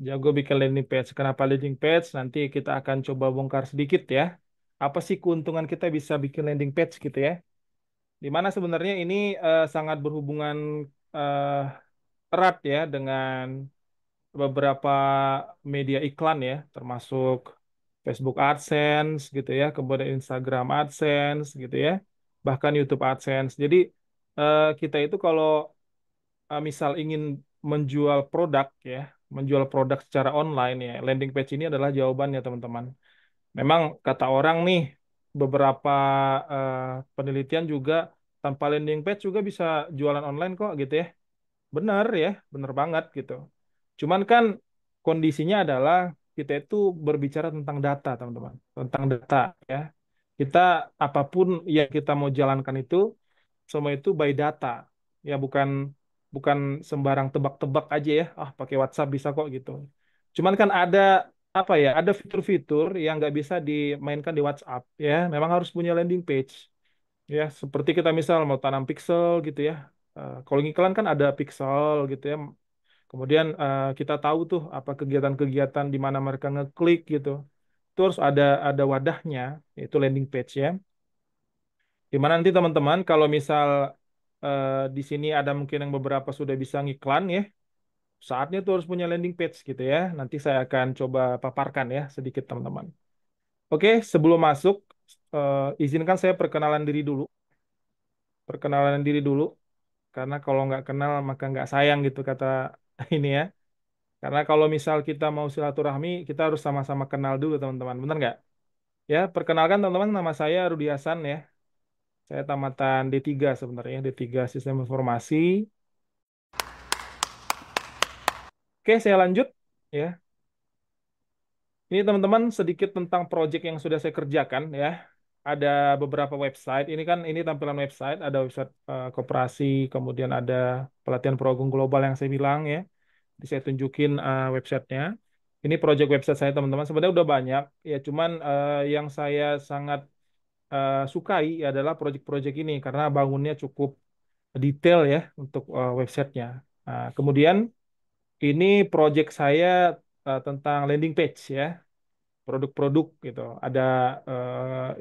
Jago bikin landing page. Kenapa landing page? Nanti kita akan coba bongkar sedikit ya. Apa sih keuntungan kita bisa bikin landing page gitu ya? Di mana sebenarnya ini sangat berhubungan eh, erat ya dengan beberapa media iklan ya, termasuk Facebook AdSense gitu ya, kemudian Instagram AdSense gitu ya, bahkan YouTube AdSense. Jadi kita itu kalau misal ingin menjual produk ya, menjual produk secara online ya, landing page ini adalah jawabannya teman-teman. Memang kata orang nih, beberapa eh, penelitian juga tanpa landing page juga bisa jualan online kok gitu ya. Benar ya, benar banget gitu. Cuman kan kondisinya adalah kita itu berbicara tentang data, teman-teman. Tentang data ya. Kita apapun yang kita mau jalankan itu semua itu by data. Ya bukan bukan sembarang tebak-tebak aja ya. Ah, pakai WhatsApp bisa kok gitu. Cuman kan ada apa ya? Ada fitur-fitur yang nggak bisa dimainkan di WhatsApp ya. Memang harus punya landing page. Ya, seperti kita misal mau tanam pixel gitu ya. Kalau ngiklan kan ada pixel gitu ya. Kemudian kita tahu tuh apa kegiatan-kegiatan di mana mereka ngeklik gitu. Terus ada wadahnya, yaitu landing page ya. Di mana nanti teman-teman kalau misal di sini ada mungkin yang beberapa sudah bisa ngiklan ya, saatnya tuh harus punya landing page gitu ya. Nanti saya akan coba paparkan ya sedikit teman-teman. Oke, sebelum masuk, izinkan saya perkenalan diri dulu. Perkenalan diri dulu. Karena kalau nggak kenal maka nggak sayang gitu kata ini ya. Karena kalau misal kita mau silaturahmi, kita harus sama-sama kenal dulu teman-teman. Benar nggak? Ya, perkenalkan teman-teman, nama saya Rudi Hasan ya. Saya tamatan D3 sebenarnya, D3 Sistem Informasi. Oke, saya lanjut ya. Ini teman-teman sedikit tentang proyek yang sudah saya kerjakan ya. Ada beberapa website. Ini tampilan website. Ada website koperasi, kemudian ada pelatihan program global yang saya bilang ya. Jadi saya tunjukin websitenya. Ini project website saya teman-teman. Sebenarnya udah banyak ya. Cuman yang saya sangat sukai adalah project-project ini karena bangunnya cukup detail ya untuk websitenya. Nah, kemudian ini project saya tentang landing page ya produk-produk gitu.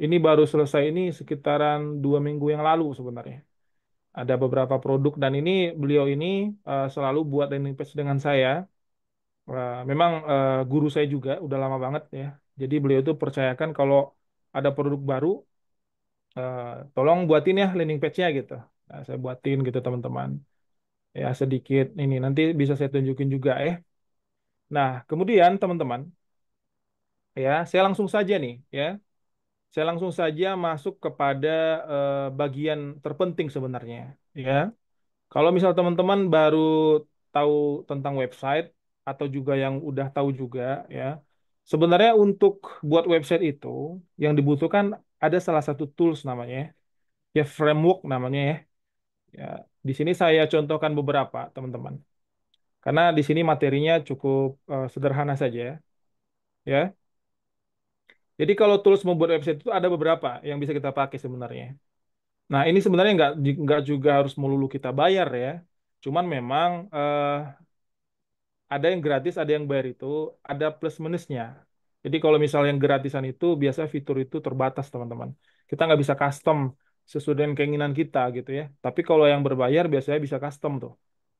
Ini baru selesai ini sekitaran 2 minggu yang lalu sebenarnya. Ada beberapa produk dan ini beliau ini selalu buat landing page dengan saya. Memang guru saya juga udah lama banget ya. Jadi beliau itu percayakan kalau ada produk baru, eh, tolong buatin ya landing page-nya gitu. Nah, saya buatin gitu teman-teman. Ya sedikit ini nanti bisa saya tunjukin juga ya. Nah kemudian teman-teman ya saya langsung saja nih ya. Saya langsung saja masuk kepada bagian terpenting sebenarnya, ya. Kalau misal teman-teman baru tahu tentang website atau juga yang udah tahu juga, ya. Sebenarnya untuk buat website itu yang dibutuhkan ada salah satu tools namanya, ya framework namanya ya. Ya, di sini saya contohkan beberapa teman-teman. Karena di sini materinya cukup sederhana saja, ya. Jadi kalau tools membuat website itu ada beberapa yang bisa kita pakai sebenarnya. Nah, ini sebenarnya nggak juga harus melulu kita bayar ya. Cuman memang ada yang gratis, ada yang bayar itu, ada plus minusnya. Jadi kalau misalnya yang gratisan itu biasa fitur itu terbatas teman-teman. Kita nggak bisa custom sesuai dengan keinginan kita gitu ya. Tapi kalau yang berbayar biasanya bisa custom tuh.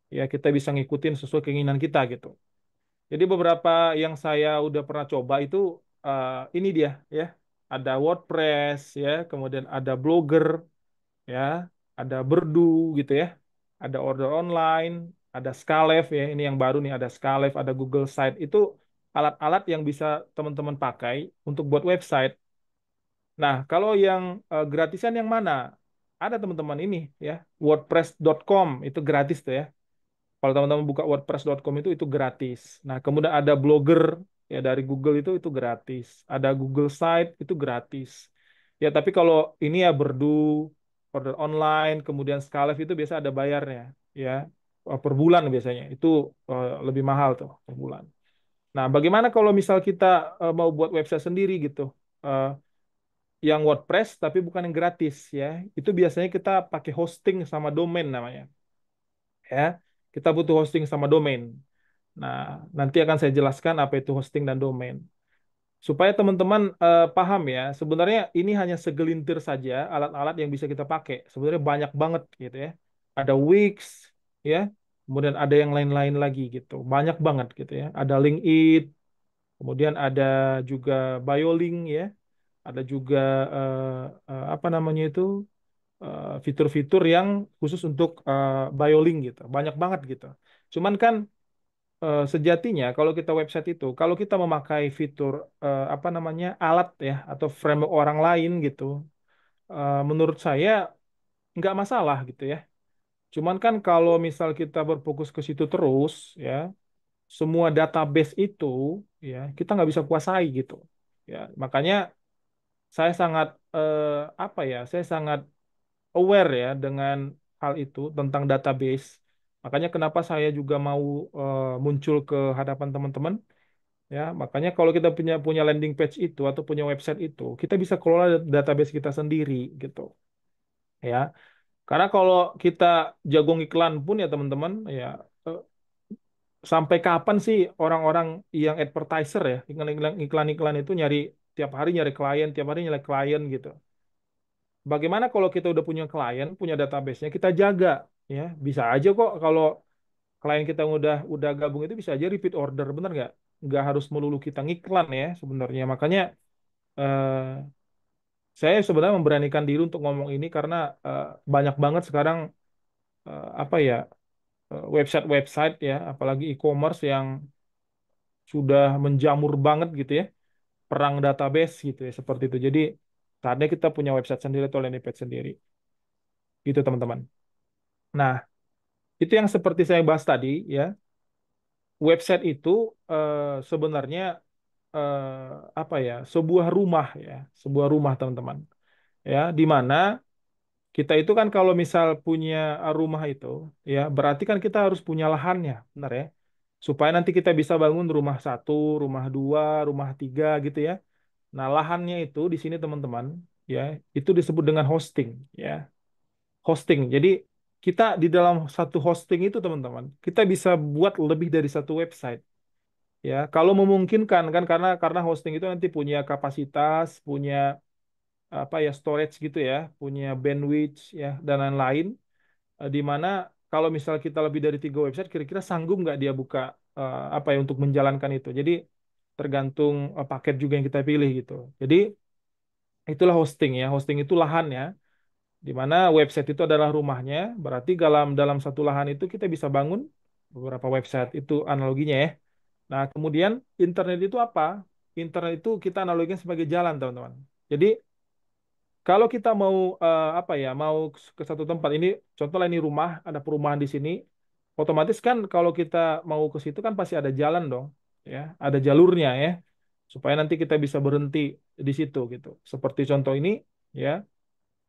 Ya kita bisa ngikutin sesuai keinginan kita gitu. Jadi beberapa yang saya udah pernah coba itu ini dia ya. Ada WordPress ya, kemudian ada Blogger ya, ada Berdu gitu ya, ada order online, ada Skalev ya, ini yang baru nih ada Skalev, ada Google Site itu alat-alat yang bisa teman-teman pakai untuk buat website. Nah, kalau yang gratisan yang mana? Ada teman-teman ini ya, WordPress.com itu gratis tuh ya. Kalau teman-teman buka WordPress.com itu gratis. Nah, kemudian ada Blogger ya dari Google itu gratis. Ada Google Site itu gratis. Ya, tapi kalau ini ya Berdu, order online, kemudian Skalev itu biasa ada bayarnya ya. Per bulan biasanya. Itu lebih mahal tuh per bulan. Nah, bagaimana kalau misal kita mau buat website sendiri gitu? Eh, yang WordPress tapi bukan yang gratis ya. Itu biasanya kita pakai hosting sama domain namanya ya. Kita butuh hosting sama domain. Nah, nanti akan saya jelaskan apa itu hosting dan domain. Supaya teman-teman paham ya, sebenarnya ini hanya segelintir saja alat-alat yang bisa kita pakai. Sebenarnya banyak banget gitu ya. Ada Wix ya, kemudian ada yang lain-lain lagi gitu. Banyak banget gitu ya. Ada LinkedIn, kemudian ada juga BioLink ya, ada juga apa namanya itu fitur-fitur yang khusus untuk BioLink gitu. Banyak banget gitu. Cuman kan sejatinya kalau kita website itu, kalau kita memakai fitur apa namanya alat ya atau framework orang lain gitu, menurut saya nggak masalah gitu ya. Cuman kan kalau misal kita berfokus ke situ terus ya, semua database itu ya kita nggak bisa kuasai gitu. Ya makanya saya sangat apa ya, saya sangat aware ya dengan hal itu tentang database. Makanya kenapa saya juga mau muncul ke hadapan teman-teman. Ya, makanya kalau kita punya punya landing page itu atau punya website itu, kita bisa kelola database kita sendiri gitu. Ya, karena kalau kita jagung iklan pun ya teman-teman, ya eh, sampai kapan sih orang-orang yang advertiser ya, iklan-iklan itu nyari tiap hari nyari klien, tiap hari nyari klien gitu. Bagaimana kalau kita udah punya klien, punya database-nya, kita jaga ya. Bisa aja kok kalau klien kita yang udah gabung itu bisa aja repeat order, bener nggak? Nggak harus melulu kita ngiklan ya sebenarnya. Makanya eh, saya sebenarnya memberanikan diri untuk ngomong ini karena banyak banget sekarang apa ya website-website ya, apalagi e-commerce yang sudah menjamur banget gitu ya, perang database gitu ya, seperti itu. Jadi saatnya kita punya website sendiri atau landing page sendiri, gitu teman-teman. Nah, itu yang seperti saya bahas tadi ya, website itu sebenarnya apa ya, sebuah rumah ya, sebuah rumah teman-teman. Ya, di mana kita itu kan kalau misal punya rumah itu, ya berarti kan kita harus punya lahannya, benar ya? Supaya nanti kita bisa bangun rumah satu, rumah dua, rumah tiga gitu ya. Nah, lahannya itu di sini teman-teman, ya itu disebut dengan hosting, ya hosting. Jadi kita di dalam satu hosting itu teman-teman, kita bisa buat lebih dari satu website. Ya, kalau memungkinkan kan karena hosting itu nanti punya kapasitas, punya apa ya storage gitu ya, punya bandwidth ya dan lain-lain. Di mana kalau misal kita lebih dari tiga website, kira-kira sanggup nggak dia buka apa ya untuk menjalankan itu. Jadi tergantung paket juga yang kita pilih gitu. Jadi itulah hosting ya, hosting itu lahannya, di mana website itu adalah rumahnya. Berarti dalam satu lahan itu kita bisa bangun beberapa website. Itu analoginya ya. Nah kemudian internet itu apa? Internet itu kita analogikan sebagai jalan teman-teman. Jadi kalau kita mau apa ya, mau ke satu tempat ini, contohnya ini rumah, ada perumahan di sini, otomatis kan kalau kita mau ke situ kan pasti ada jalan dong, ya, ada jalurnya ya, supaya nanti kita bisa berhenti di situ gitu. Seperti contoh ini, ya,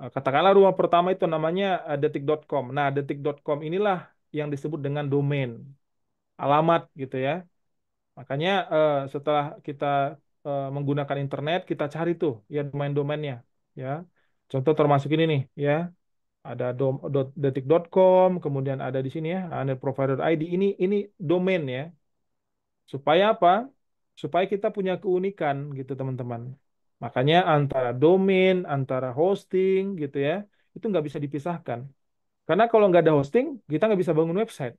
katakanlah rumah pertama itu namanya detik.com. Nah, detik.com inilah yang disebut dengan domain, alamat gitu ya. Makanya setelah kita menggunakan internet, kita cari tuh ya domain-domainnya, ya. Contoh termasuk ini nih, ya. Ada detik.com, kemudian ada di sini ya, ada provider.id. Ini domain ya. Supaya apa? Supaya kita punya keunikan gitu teman-teman. Makanya antara domain, antara hosting gitu ya, itu nggak bisa dipisahkan. Karena kalau nggak ada hosting, kita nggak bisa bangun website.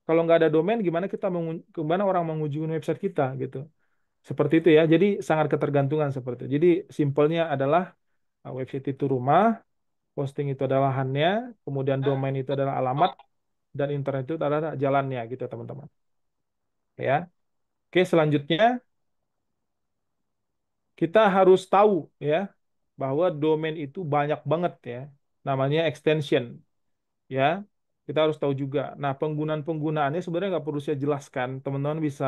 Kalau nggak ada domain, gimana orang mengunjungi website kita gitu. Seperti itu ya. Jadi sangat ketergantungan seperti itu. Jadi simpelnya adalah website itu rumah, hosting itu adalah lahannya, kemudian domain itu adalah alamat, dan internet itu adalah jalannya gitu teman-teman. Ya. Oke, selanjutnya kita harus tahu ya bahwa domain itu banyak banget ya. Namanya extension ya. Kita harus tahu juga. Nah, penggunaan-penggunaannya sebenarnya nggak perlu saya jelaskan. Teman-teman bisa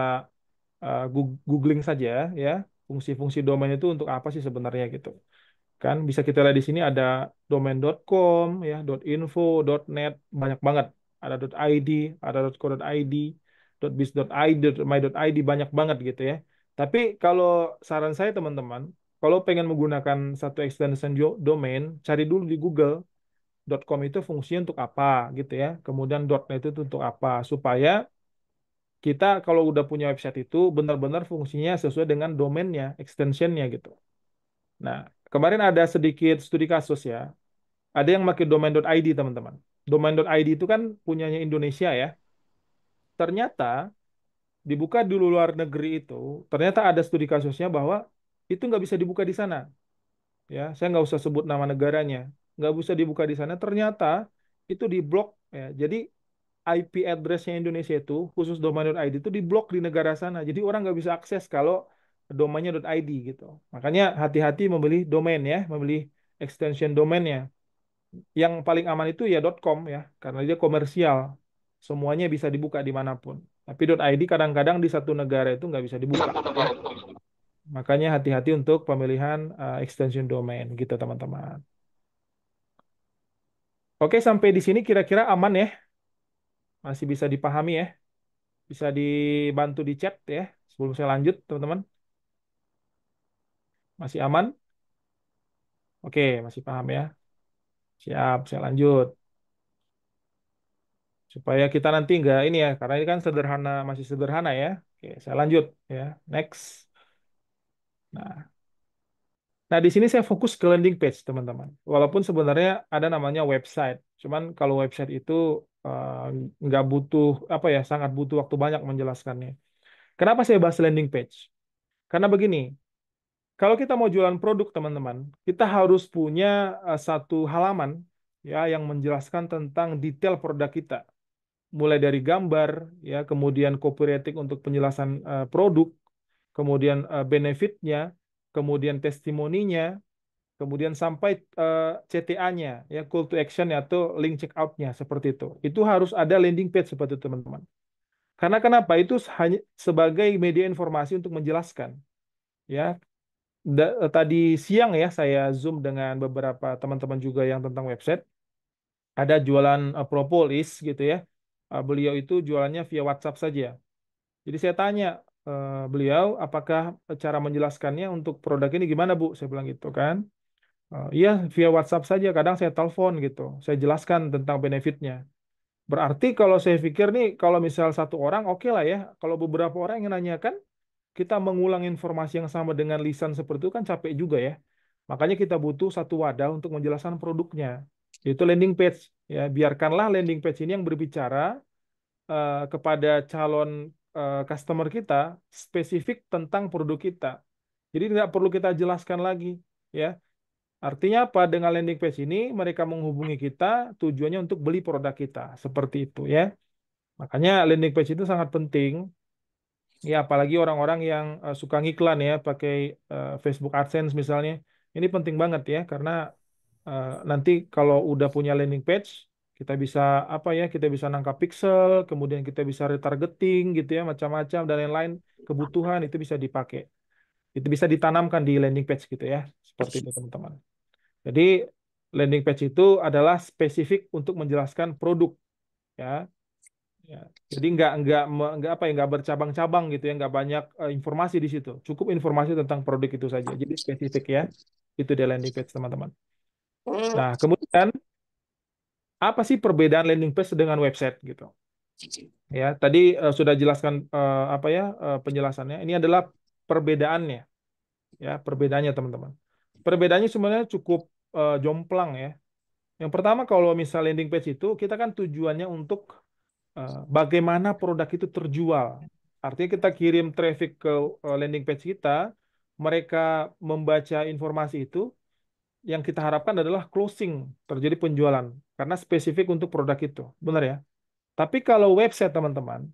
googling saja ya. Fungsi-fungsi domain itu untuk apa sih sebenarnya gitu. Kan bisa kita lihat di sini ada domain.com ya, .info, .net, banyak banget. Ada .id, ada .co.id, .biz.id, .my.id, banyak banget gitu ya. Tapi kalau saran saya teman-teman, kalau pengen menggunakan satu extension domain, cari dulu di Google. .com itu fungsinya untuk apa gitu ya. Kemudian .net itu untuk apa supaya kita kalau udah punya website itu benar-benar fungsinya sesuai dengan domainnya, extensionnya gitu. Nah, kemarin ada sedikit studi kasus ya. Ada yang pakai domain.id teman-teman. Domain.id itu kan punyanya Indonesia ya. Ternyata dibuka di luar negeri itu, ternyata ada studi kasusnya bahwa itu nggak bisa dibuka di sana. Ya, saya nggak usah sebut nama negaranya. Nggak bisa dibuka di sana. Ternyata itu diblok ya. Jadi IP address-nya Indonesia itu khusus domain.id itu diblok di negara sana. Jadi orang nggak bisa akses kalau domainnya .id gitu. Makanya hati-hati memilih domain ya, memilih extension domainnya. Yang paling aman itu ya .com ya, karena dia komersial. Semuanya bisa dibuka dimanapun. Tapi .id kadang-kadang di satu negara itu nggak bisa dibuka ya. Makanya hati-hati untuk pemilihan extension domain gitu teman-teman. Oke, sampai di sini kira-kira aman ya? Masih bisa dipahami ya? Bisa dibantu di chat ya sebelum saya lanjut, teman-teman. Masih aman? Oke, masih paham ya. Siap, saya lanjut. Supaya kita nanti nggak ini ya, karena ini kan sederhana, masih sederhana ya. Oke, saya lanjut ya. Next. Nah, nah di sini saya fokus ke landing page, teman-teman. Walaupun sebenarnya ada namanya website. Cuman kalau website itu eh, nggak butuh, apa ya, sangat butuh waktu banyak menjelaskannya. Kenapa saya bahas landing page? Karena begini, kalau kita mau jualan produk, teman-teman, kita harus punya satu halaman ya yang menjelaskan tentang detail produk kita, mulai dari gambar, ya, kemudian copywriting untuk penjelasan produk, kemudian benefitnya, kemudian testimoninya, kemudian sampai CTA-nya, ya, call to action atau link check out-nya seperti itu. Itu harus ada landing page seperti itu, teman-teman. Karena kenapa? Itu hanya sebagai media informasi untuk menjelaskan, ya. Tadi siang ya saya Zoom dengan beberapa teman-teman juga yang tentang website. Ada jualan propolis gitu ya. Beliau itu jualannya via WhatsApp saja. Jadi saya tanya beliau apakah cara menjelaskannya untuk produk ini gimana Bu? Saya bilang gitu kan. Iya via WhatsApp saja. Kadang saya telepon gitu. Saya jelaskan tentang benefitnya. Berarti kalau saya pikir nih kalau misal satu orang oke lah ya. Kalau beberapa orang yang nanyakan kita mengulang informasi yang sama dengan lisan seperti itu kan capek juga ya. Makanya kita butuh satu wadah untuk menjelaskan produknya, yaitu landing page. Ya, biarkanlah landing page ini yang berbicara kepada calon customer kita spesifik tentang produk kita. Jadi tidak perlu kita jelaskan lagi, ya. Artinya apa? Dengan landing page ini mereka menghubungi kita tujuannya untuk beli produk kita, seperti itu ya. Makanya landing page itu sangat penting. Ya, apalagi orang-orang yang suka ngiklan ya, pakai Facebook AdSense misalnya. Ini penting banget ya, karena nanti kalau udah punya landing page, kita bisa apa ya, kita bisa nangkap pixel, kemudian kita bisa retargeting gitu ya, macam-macam dan lain-lain kebutuhan itu bisa dipakai. Itu bisa ditanamkan di landing page gitu ya, seperti itu teman-teman. Jadi landing page itu adalah spesifik untuk menjelaskan produk ya. Ya. Jadi nggak apa ya nggak bercabang-cabang gitu ya nggak banyak informasi di situ. Cukup informasi tentang produk itu saja. Jadi spesifik ya. Itu dia landing page teman-teman. Nah kemudian apa sih perbedaan landing page dengan website gitu? Ya tadi sudah jelaskan apa ya penjelasannya. Ini adalah perbedaannya ya perbedaannya teman-teman. Perbedaannya sebenarnya cukup jomplang ya. Yang pertama kalau misal landing page itu kita kan tujuannya untuk bagaimana produk itu terjual. Artinya kita kirim traffic ke landing page kita, mereka membaca informasi itu, yang kita harapkan adalah closing, terjadi penjualan, karena spesifik untuk produk itu. Benar ya? Tapi kalau website teman-teman,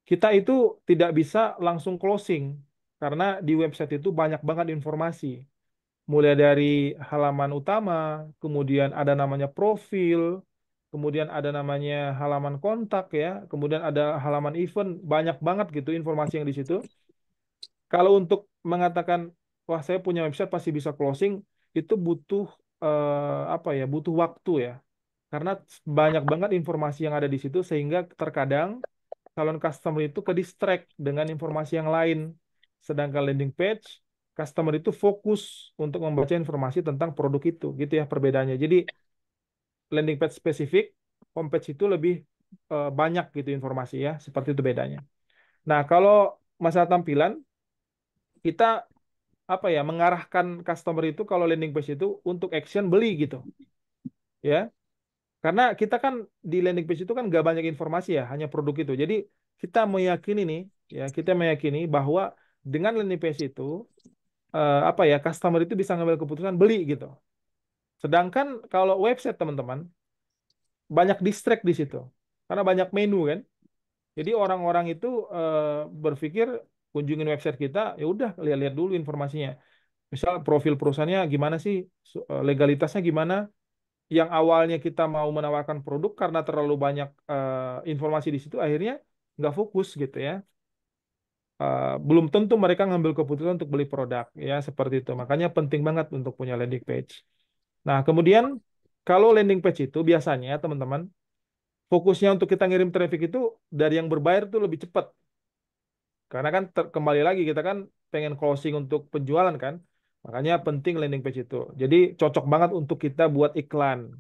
kita itu tidak bisa langsung closing, karena di website itu banyak banget informasi mulai dari halaman utama, kemudian ada namanya profil, kemudian ada namanya halaman kontak ya, kemudian ada halaman event, banyak banget gitu informasi yang di situ. Kalau untuk mengatakan, wah saya punya website pasti bisa closing, itu butuh apa ya, butuh waktu ya. Karena banyak banget informasi yang ada di situ sehingga terkadang calon customer itu ke distract dengan informasi yang lain. Sedangkan landing page, customer itu fokus untuk membaca informasi tentang produk itu, gitu ya perbedaannya. Jadi landing page spesifik, homepage itu lebih banyak gitu informasi ya, seperti itu bedanya. Nah, kalau masalah tampilan, kita apa ya mengarahkan customer itu kalau landing page itu untuk action beli gitu, ya. Karena kita kan di landing page itu kan nggak banyak informasi ya, hanya produk itu. Jadi kita meyakini nih, ya kita meyakini bahwa dengan landing page itu apa ya customer itu bisa ngambil keputusan beli gitu. Sedangkan kalau website teman-teman banyak distract di situ, karena banyak menu kan. Jadi orang-orang itu berpikir kunjungin website kita, ya udah lihat-lihat dulu informasinya. Misal profil perusahaannya gimana sih, legalitasnya gimana. Yang awalnya kita mau menawarkan produk karena terlalu banyak informasi di situ, akhirnya nggak fokus gitu ya. Belum tentu mereka ngambil keputusan untuk beli produk ya seperti itu. Makanya penting banget untuk punya landing page. Nah, kemudian kalau landing page itu biasanya teman-teman fokusnya untuk kita ngirim traffic itu dari yang berbayar tuh lebih cepat. Karena kan kembali lagi kita kan pengen closing untuk penjualan kan. Makanya penting landing page itu. Jadi cocok banget untuk kita buat iklan.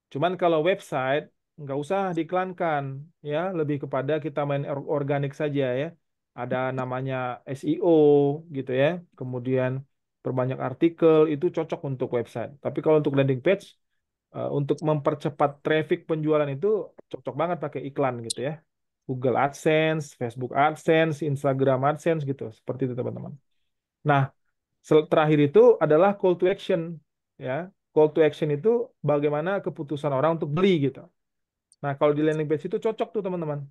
Cuman kalau website nggak usah diiklankan ya, lebih kepada kita main organik saja ya. Ada namanya SEO gitu ya. Kemudian perbanyak artikel itu cocok untuk website. Tapi kalau untuk landing page untuk mempercepat traffic penjualan itu cocok banget pakai iklan gitu ya. Google AdSense, Facebook AdSense, Instagram AdSense gitu. Seperti itu teman-teman. Nah, terakhir itu adalah call to action ya. Call to action itu bagaimana keputusan orang untuk beli gitu. Nah, kalau di landing page itu cocok tuh teman-teman.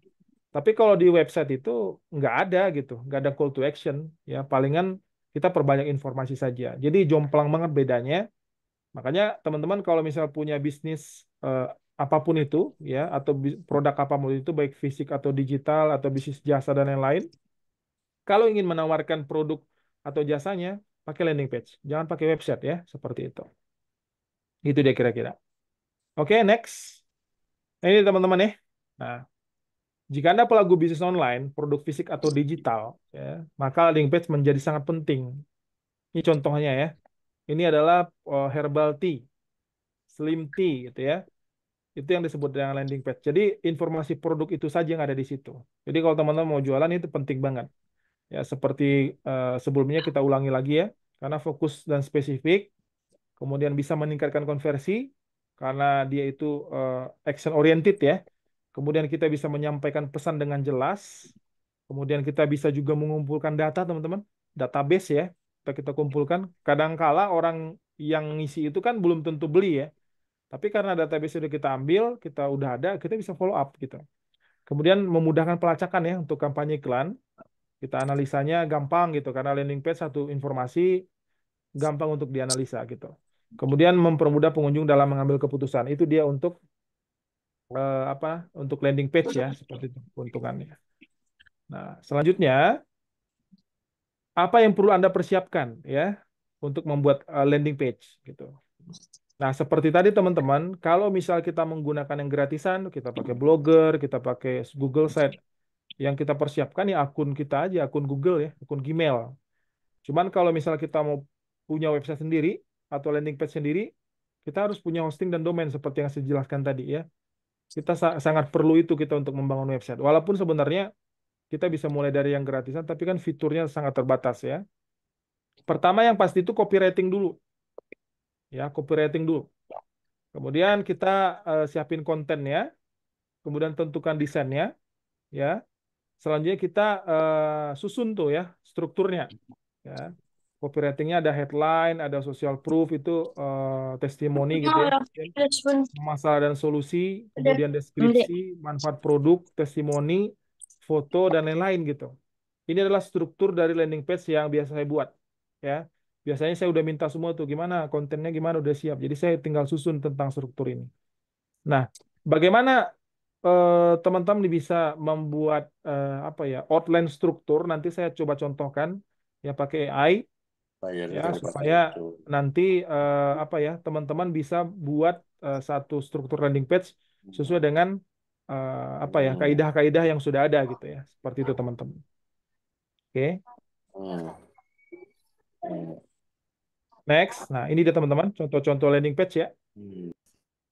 Tapi kalau di website itu nggak ada gitu, nggak ada call to action ya. Palingan kita perbanyak informasi saja. Jadi jomplang banget bedanya. Makanya teman-teman kalau misal punya bisnis apapun itu ya atau produk apapun itu baik fisik atau digital atau bisnis jasa dan lain-lain, kalau ingin menawarkan produk atau jasanya pakai landing page, jangan pakai website ya, seperti itu. Itu dia kira-kira. Oke, next. Nah, ini teman-teman ya. Nah, jika Anda pelaku bisnis online, produk fisik atau digital, ya, maka landing page menjadi sangat penting. Ini contohnya ya. Ini adalah herbal tea, slim tea gitu ya. Itu yang disebut dengan landing page. Jadi informasi produk itu saja yang ada di situ. Jadi kalau teman-teman mau jualan itu penting banget. Ya seperti sebelumnya kita ulangi lagi ya. Karena fokus dan spesifik, kemudian bisa meningkatkan konversi karena dia itu action oriented ya. Kemudian kita bisa menyampaikan pesan dengan jelas. Kemudian kita bisa juga mengumpulkan data teman-teman, database ya. Kita kumpulkan. Kadangkala orang yang ngisi itu kan belum tentu beli ya. Tapi karena database sudah kita ambil, kita udah ada, kita bisa follow up gitu. Kemudian memudahkan pelacakan ya untuk kampanye iklan. Kita analisanya gampang gitu karena landing page satu informasi gampang untuk dianalisa gitu. Kemudian mempermudah pengunjung dalam mengambil keputusan. Itu dia untuk apa? Untuk landing page ya, seperti itu keuntungannya. Nah, selanjutnya apa yang perlu Anda persiapkan ya untuk membuat landing page gitu. Nah, seperti tadi teman-teman, kalau misal kita menggunakan yang gratisan, kita pakai Blogger, kita pakai Google Site, yang kita persiapkan ya akun kita aja, akun Google ya, akun Gmail. Cuman kalau misal kita mau punya website sendiri atau landing page sendiri, kita harus punya hosting dan domain seperti yang saya jelaskan tadi ya. Kita sangat perlu itu kita untuk membangun website. Walaupun sebenarnya kita bisa mulai dari yang gratisan, tapi kan fiturnya sangat terbatas ya. Pertama yang pasti itu copywriting dulu, ya copywriting dulu. Kemudian kita siapin kontennya, kemudian tentukan desainnya, ya. Selanjutnya kita susun tuh ya strukturnya, ya. Copywritingnya ada headline, ada social proof itu testimoni gitu ya. Masalah dan solusi, kemudian deskripsi, manfaat produk, testimoni, foto dan lain-lain gitu. Ini adalah struktur dari landing page yang biasa saya buat, ya. Biasanya saya udah minta semua tuh gimana kontennya gimana udah siap. Jadi saya tinggal susun tentang struktur ini. Nah, bagaimana teman-teman bisa membuat apa ya outline struktur? Nanti saya coba contohkan ya pakai AI Bayar ya itu pakai supaya itu. nanti apa ya teman-teman bisa buat satu struktur landing page sesuai dengan apa ya Hmm. kaidah-kaidah yang sudah ada gitu ya. Seperti itu teman-teman. Oke, Hmm. Hmm. next. Nah, ini dia teman-teman contoh-contoh landing page ya. Hmm.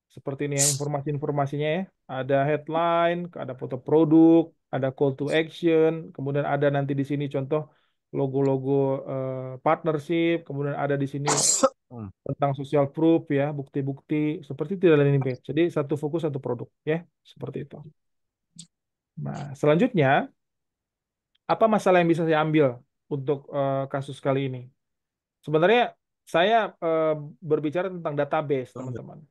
Seperti ini ya informasi-informasinya ya. Ada headline, ada foto produk, ada call to action, kemudian ada nanti di sini contoh logo-logo partnership, kemudian ada di sini Hmm. tentang social proof ya, bukti-bukti seperti itu dalam landing page. Jadi satu fokus satu produk ya, seperti itu. Nah, selanjutnya apa masalah yang bisa saya ambil untuk kasus kali ini? Sebenarnya saya berbicara tentang database, teman-teman.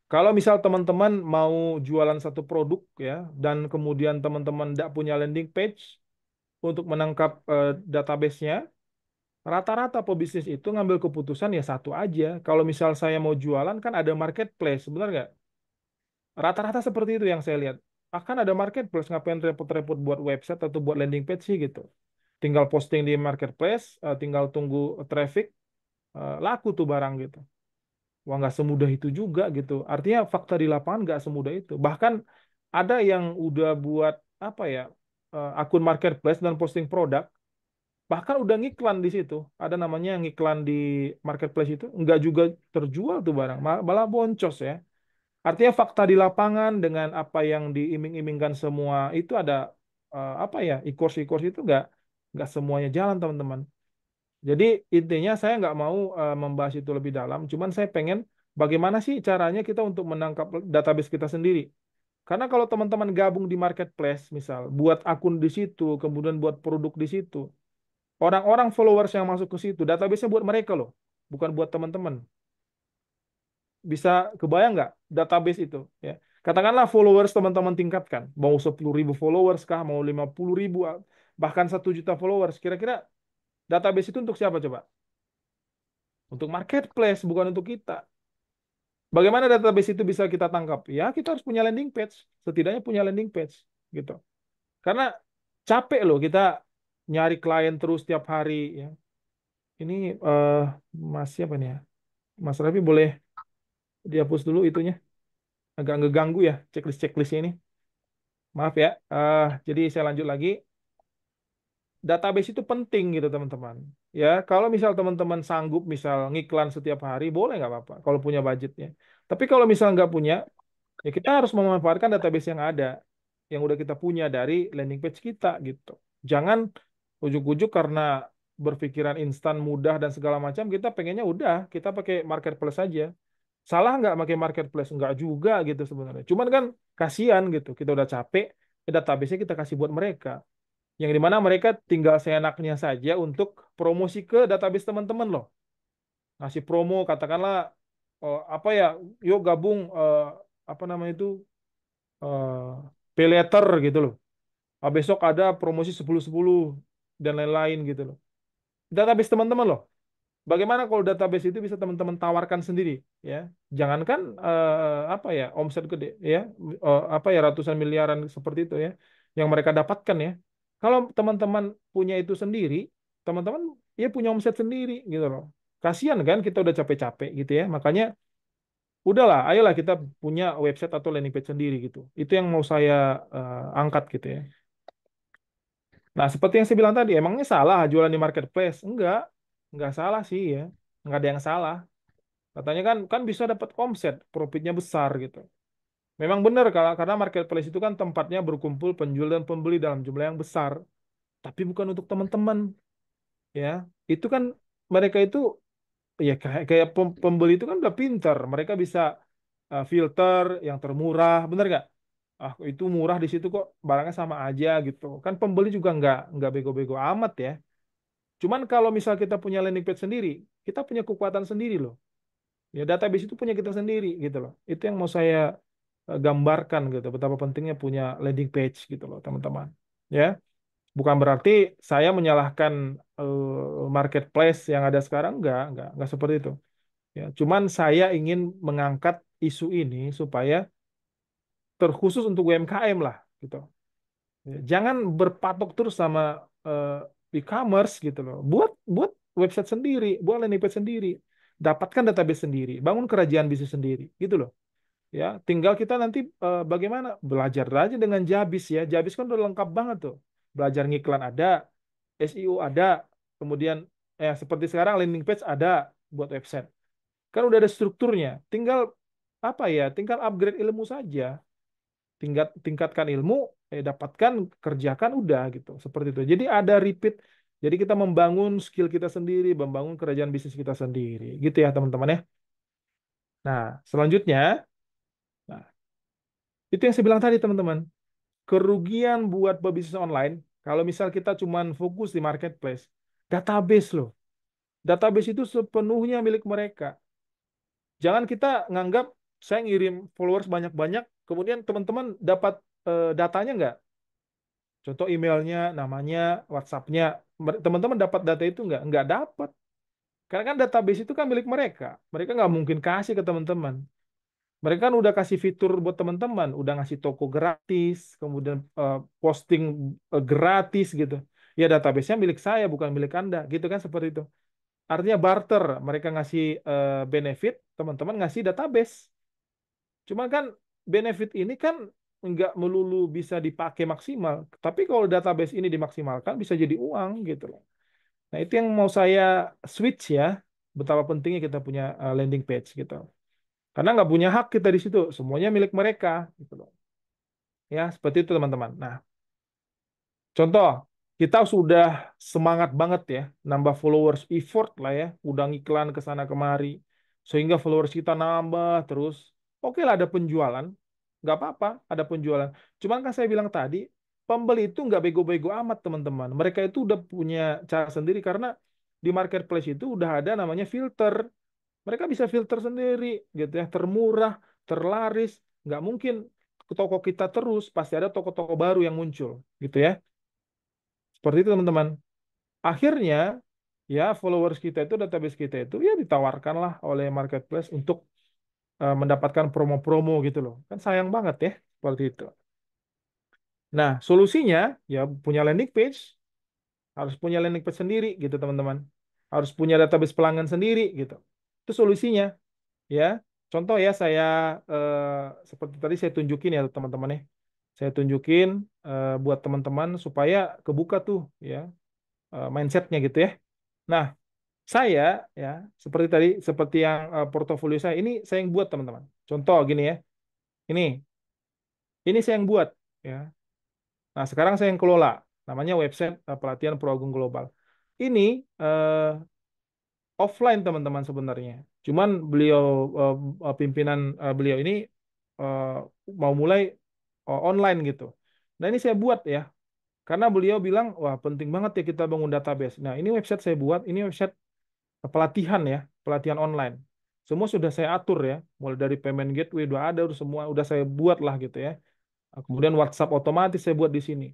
Kalau misal teman-teman mau jualan satu produk ya, dan kemudian teman-teman tidak punya landing page untuk menangkap database-nya, rata-rata pebisnis itu ngambil keputusan ya satu aja. Kalau misal saya mau jualan kan ada marketplace, benar nggak? Rata-rata seperti itu yang saya lihat. Akan ada marketplace, ngapain repot-repot buat website atau buat landing page sih gitu. Tinggal posting di marketplace, tinggal tunggu traffic, laku tuh barang gitu. Wah nggak semudah itu juga gitu. Artinya fakta di lapangan nggak semudah itu. Bahkan ada yang udah buat apa ya akun marketplace dan posting produk, bahkan udah ngiklan di situ. Ada namanya ngiklan di marketplace itu, nggak juga terjual tuh barang, malah boncos ya. Artinya fakta di lapangan dengan apa yang diiming-imingkan semua itu ada apa ya e-course itu nggak semuanya jalan teman-teman. Jadi intinya saya nggak mau membahas itu lebih dalam, cuman saya pengen bagaimana sih caranya kita untuk menangkap database kita sendiri. Karena kalau teman-teman gabung di marketplace, misal buat akun di situ, kemudian buat produk di situ, orang-orang followers yang masuk ke situ, database-nya buat mereka loh, bukan buat teman-teman. Bisa kebayang nggak database itu? Ya, katakanlah followers teman-teman tingkatkan, mau 10.000 followers kah, mau 50.000, bahkan 1 juta followers. Kira-kira database itu untuk siapa coba? Untuk marketplace, bukan untuk kita. Bagaimana database itu bisa kita tangkap? Ya, kita harus punya landing page. Setidaknya punya landing page, gitu. Karena capek loh kita nyari klien terus tiap hari. Ya. Ini Mas siapa nih ya? Mas Raffi boleh dihapus dulu itunya. Agak ngeganggu ya checklist-checklistnya ini. Maaf ya. Jadi saya lanjut lagi. Database itu penting gitu teman-teman. Ya, kalau misal teman-teman sanggup misal ngiklan setiap hari, boleh nggak apa-apa. Kalau punya budgetnya. Tapi kalau misal nggak punya, ya kita harus memanfaatkan database yang ada, yang udah kita punya dari landing page kita gitu. Jangan ujuk-ujuk karena berpikiran instan, mudah dan segala macam, kita pengennya udah, kita pakai marketplace aja. Salah nggak pakai marketplace? Nggak juga gitu sebenarnya. Cuman kan kasihan gitu, kita udah capek, database-nya kita kasih buat mereka. Yang dimana mereka tinggal seenaknya saja untuk promosi ke database teman-teman loh. Ngasih promo, katakanlah, apa ya, yuk gabung, apa namanya itu, pay letter gitu loh. Besok ada promosi 10-10 dan lain-lain gitu loh. Database teman-teman loh. Bagaimana kalau database itu bisa teman-teman tawarkan sendiri, ya? Jangankan apa ya omset gede, ya, apa ya ratusan miliaran seperti itu ya, yang mereka dapatkan ya. Kalau teman-teman punya itu sendiri, teman-teman ya punya omset sendiri gitu loh. Kasihan kan kita udah capek-capek gitu ya. Makanya udahlah, ayolah kita punya website atau landing page sendiri gitu. Itu yang mau saya angkat gitu ya. Nah, seperti yang saya bilang tadi, emangnya salah jualan di marketplace? Enggak salah sih ya. Enggak ada yang salah. Katanya kan kan bisa dapat omset, profitnya besar gitu. Memang benar kalau karena marketplace itu kan tempatnya berkumpul penjual dan pembeli dalam jumlah yang besar, tapi bukan untuk teman-teman ya. Itu kan mereka itu ya kayak pembeli itu kan udah pinter, mereka bisa filter yang termurah, benar nggak? Ah itu murah di situ kok barangnya sama aja gitu. Kan pembeli juga nggak bego-bego amat ya. Cuman kalau misal kita punya landing page sendiri, kita punya kekuatan sendiri loh. Ya database itu punya kita sendiri gitu loh. Itu yang mau saya gambarkan gitu, betapa pentingnya punya landing page gitu loh, teman-teman. Ya, bukan berarti saya menyalahkan marketplace yang ada sekarang, enggak seperti itu. Ya, cuman saya ingin mengangkat isu ini supaya terkhusus untuk UMKM lah gitu. Ya, jangan berpatok terus sama eh, e-commerce gitu loh. Buat buat website sendiri, buat landing page sendiri, dapatkan database sendiri, bangun kerajaan bisnis sendiri, gitu loh. Ya, tinggal kita nanti bagaimana belajar aja dengan Jabis ya. Jabis kan udah lengkap banget tuh. Belajar ngiklan ada, SEO ada, kemudian seperti sekarang landing page ada buat website. Kan udah ada strukturnya. Tinggal apa ya? Tinggal upgrade ilmu saja. Tingkatkan ilmu, dapatkan, kerjakan, udah gitu. Seperti itu. Jadi ada repeat. Jadi kita membangun skill kita sendiri, membangun kerajaan bisnis kita sendiri. Gitu ya teman-teman ya. Nah, selanjutnya, nah, itu yang saya bilang tadi teman-teman. Kerugian buat pebisnis online, kalau misal kita cuma fokus di marketplace, database loh. Database itu sepenuhnya milik mereka. Jangan kita nganggap saya ngirim followers banyak-banyak, kemudian teman-teman dapat datanya nggak? Contoh emailnya, namanya, WhatsApp-nya. Teman-teman dapat data itu nggak? Nggak dapat. Karena kan database itu kan milik mereka. Mereka nggak mungkin kasih ke teman-teman. Mereka kan udah kasih fitur buat teman-teman, udah ngasih toko gratis, kemudian posting gratis gitu. Ya database-nya milik saya, bukan milik Anda, gitu kan seperti itu. Artinya barter, mereka ngasih benefit, teman-teman ngasih database. Cuma kan benefit ini kan nggak melulu bisa dipakai maksimal, tapi kalau database ini dimaksimalkan bisa jadi uang gitu loh. Nah itu yang mau saya switch ya, betapa pentingnya kita punya landing page gitu. Karena nggak punya hak kita di situ, semuanya milik mereka gitu loh. Ya seperti itu teman-teman. Nah contoh, kita sudah semangat banget ya, nambah followers, effort lah ya, udah ngiklan ke sana kemari, sehingga followers kita nambah terus. Oke lah ada penjualan, nggak apa-apa, ada penjualan. Cuman kan saya bilang tadi, pembeli itu nggak bego-bego amat teman-teman. Mereka itu udah punya cara sendiri karena di marketplace itu udah ada namanya filter. Mereka bisa filter sendiri gitu ya, termurah, terlaris, nggak mungkin ke toko kita terus, pasti ada toko-toko baru yang muncul gitu ya. Seperti itu teman-teman. Akhirnya ya followers kita itu, database kita itu ya ditawarkanlah oleh marketplace untuk mendapatkan promo-promo gitu loh. Kan sayang banget ya seperti itu. Nah, solusinya ya punya landing page, harus punya landing page sendiri gitu teman-teman. Harus punya database pelanggan sendiri gitu. Itu solusinya ya. Contoh ya saya seperti tadi saya tunjukin ya teman-teman ya. Saya tunjukin buat teman-teman supaya kebuka tuh ya mindsetnya gitu ya. Nah, saya ya seperti tadi seperti yang portofolio saya ini saya yang buat teman-teman. Contoh gini ya. Ini saya yang buat ya. Nah, sekarang saya yang kelola. Namanya website pelatihan Pro Agung Global. Ini eh, offline teman-teman sebenarnya. Cuman beliau pimpinan beliau ini eh, mau mulai online gitu. Nah, ini saya buat ya. Karena beliau bilang, wah penting banget ya kita bangun database. Nah, ini website saya buat, ini website pelatihan ya, pelatihan online. Semua sudah saya atur ya, mulai dari payment gateway udah ada, udah semua udah saya buat lah gitu ya. Nah, kemudian WhatsApp otomatis saya buat di sini.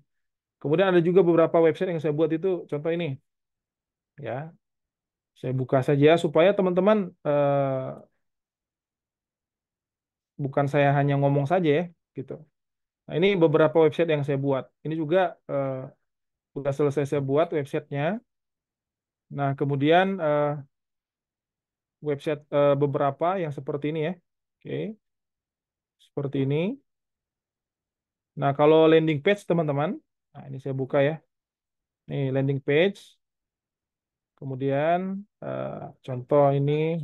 Kemudian ada juga beberapa website yang saya buat itu, contoh ini ya, saya buka saja supaya teman-teman bukan saya hanya ngomong saja ya, gitu. Nah, ini beberapa website yang saya buat. Ini juga sudah selesai saya buat websitenya. Nah, kemudian website beberapa yang seperti ini ya. Oke, seperti ini. Nah, kalau landing page teman-teman, nah ini saya buka ya. Nih landing page. Kemudian contoh ini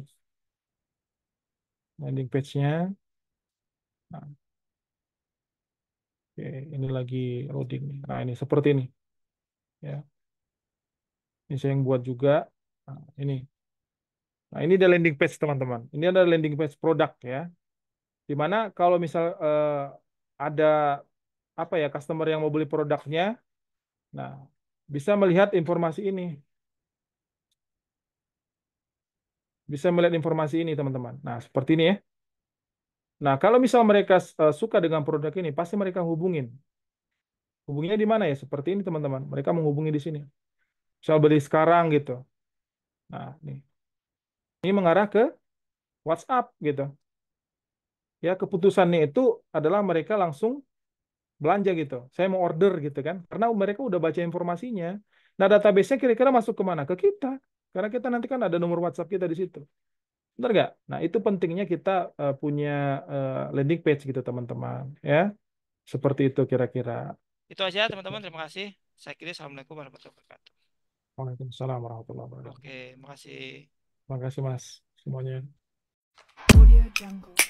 landing page-nya. Nah, oke, ini lagi loading. Nah, ini seperti ini ya. Ini saya yang buat juga. Nah, ini. Nah, ini ada landing page teman-teman. Ini ada landing page produk ya. Dimana kalau misal ada apa ya customer yang mau beli produknya, nah bisa melihat informasi ini, bisa melihat informasi ini teman-teman. Nah seperti ini ya. Nah kalau misal mereka suka dengan produk ini, pasti mereka hubungin. Hubunginya di mana ya? Seperti ini teman-teman. Mereka menghubungi di sini. Misal beli sekarang gitu. Nah ini mengarah ke WhatsApp gitu. Ya keputusannya itu adalah mereka langsung belanja gitu. Saya mau order gitu kan. Karena mereka udah baca informasinya. Nah, database-nya kira-kira masuk kemana? Ke kita. Karena kita nanti kan ada nomor WhatsApp kita di situ. Benar nggak? Nah, itu pentingnya kita punya landing page gitu, teman-teman. Ya, seperti itu kira-kira. Itu aja teman-teman, terima kasih. Saya kira Assalamualaikum warahmatullahi wabarakatuh. Waalaikumsalam warahmatullahi wabarakatuh. Oke, makasih. Terima kasih, Mas. Semuanya. Audio Jungle.